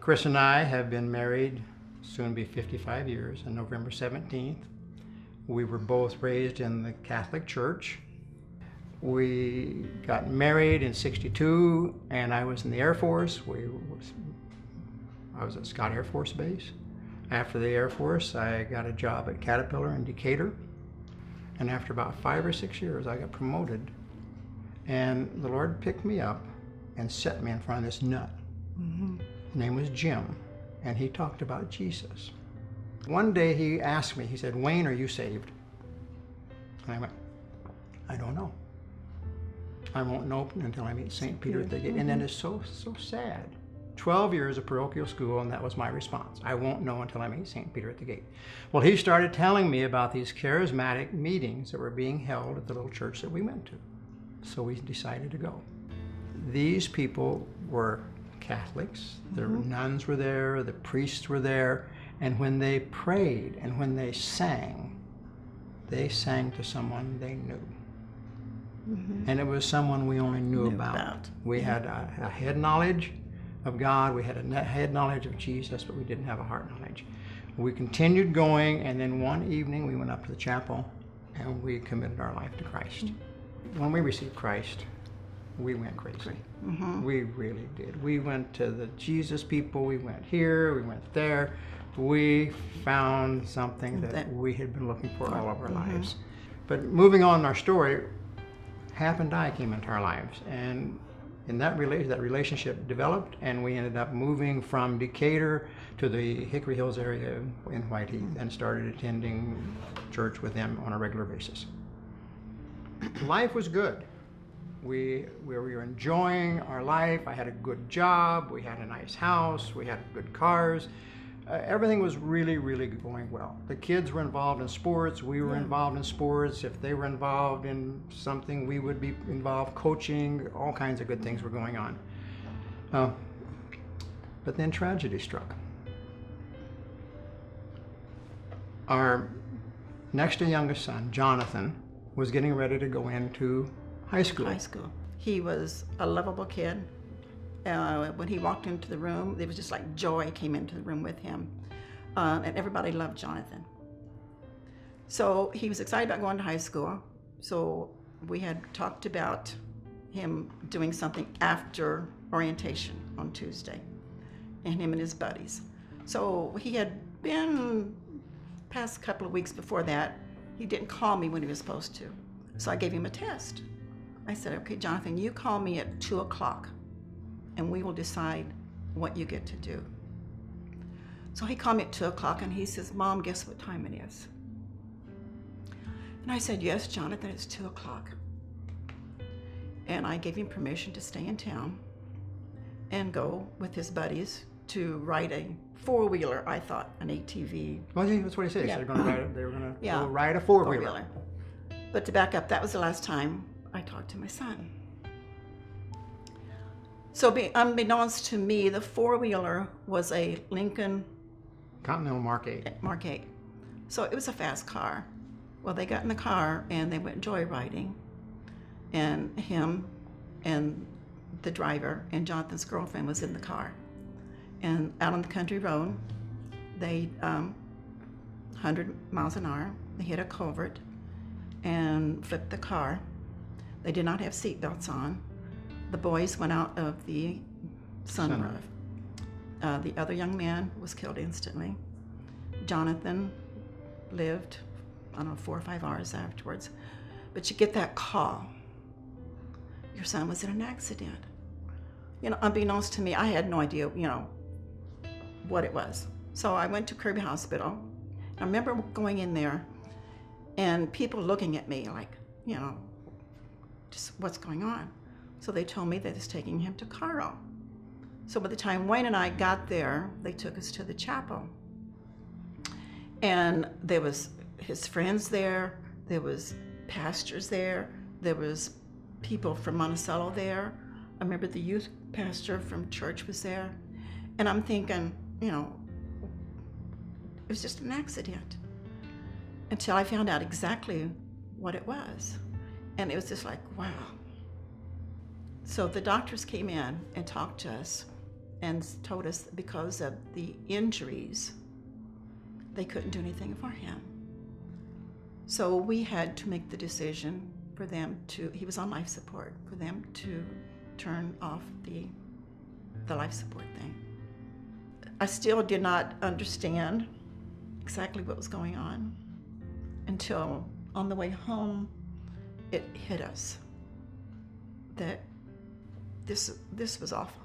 Chris and I have been married soon to be 55 years on November 17th. We were both raised in the Catholic Church. We got married in '62, and I was in the Air Force. I was at Scott Air Force Base. After the Air Force, I got a job at Caterpillar in Decatur. And after about 5 or 6 years, I got promoted. And the Lord picked me up and set me in front of this nut. His name was Jim, and he talked about Jesus. One day he asked me, he said, "Wayne, are you saved?" And I went, "I don't know. I won't know until I meet St. Peter at the gate." And then it's so sad. 12 years of parochial school, and that was my response. I won't know until I meet St. Peter at the gate. Well, he started telling me about these charismatic meetings that were being held at the little church that we went to. So we decided to go. These people were Catholics. The nuns were there, the priests were there, and when they prayed and when they sang to someone they knew. And it was someone we only knew about. We had a head knowledge of God, we had a head knowledge of Jesus, but we didn't have a heart knowledge. We continued going, and then one evening we went up to the chapel and we committed our life to Christ. When we received Christ, we went crazy. We really did. We went to the Jesus people, we went here, we went there. We found something that we had been looking for all of our lives. But moving on in our story, Hap and I came into our lives, and in that relationship developed, and we ended up moving from Decatur to the Hickory Hills area in Whiteheath and started attending church with them on a regular basis. Life was good. We were enjoying our life. I had a good job, we had a nice house, we had good cars. Everything was really, really going well. The kids were involved in sports, we were involved in sports. If they were involved in something, we would be involved, coaching, all kinds of good things were going on. But then tragedy struck. Our next to youngest son, Jonathan, was getting ready to go into high school. He was a lovable kid. When he walked into the room, it was just like joy came into the room with him. And everybody loved Jonathan. So he was excited about going to high school. So we had talked about him doing something after orientation on Tuesday, and him and his buddies. So he had been, past couple of weeks before that, he didn't call me when he was supposed to. So I gave him a test. I said, "Okay, Jonathan, you call me at 2 o'clock. and we will decide what you get to do." So he called me at 2 o'clock and he says, "Mom, guess what time it is?" And I said, "Yes, Jonathan, it's 2 o'clock. And I gave him permission to stay in town and go with his buddies to ride a four-wheeler, I thought, an ATV. Well, that's what he said. Yeah. They were going to go ride a four-wheeler. But to back up, that was the last time I talked to my son. So unbeknownst to me, the four-wheeler was a Lincoln Continental Mark 8. Mark 8. So it was a fast car. Well, they got in the car and they went joyriding. And him and the driver and Jonathan's girlfriend was in the car. And out on the country road, they, 100 miles an hour, they hit a culvert and flipped the car. They did not have seatbelts on. The boys went out of the sunroof. The other young man was killed instantly. Jonathan lived, I don't know, 4 or 5 hours afterwards. But you get that call. Your son was in an accident. You know, unbeknownst to me, I had no idea, what it was. So I went to Kirby Hospital. I remember going in there and people looking at me like, just what's going on? So they told me they was taking him to Carl. So by the time Wayne and I got there, they took us to the chapel. And there was his friends there, there was pastors there, there was people from Monticello there. I remember the youth pastor from church was there. And I'm thinking, it was just an accident. Until I found out exactly what it was. And it was just like, wow. So the doctors came in and talked to us and told us that because of the injuries, they couldn't do anything for him. So we had to make the decision for them to, he was on life support, for them to turn off the life support thing. I still did not understand exactly what was going on until on the way home it hit us that this was awful.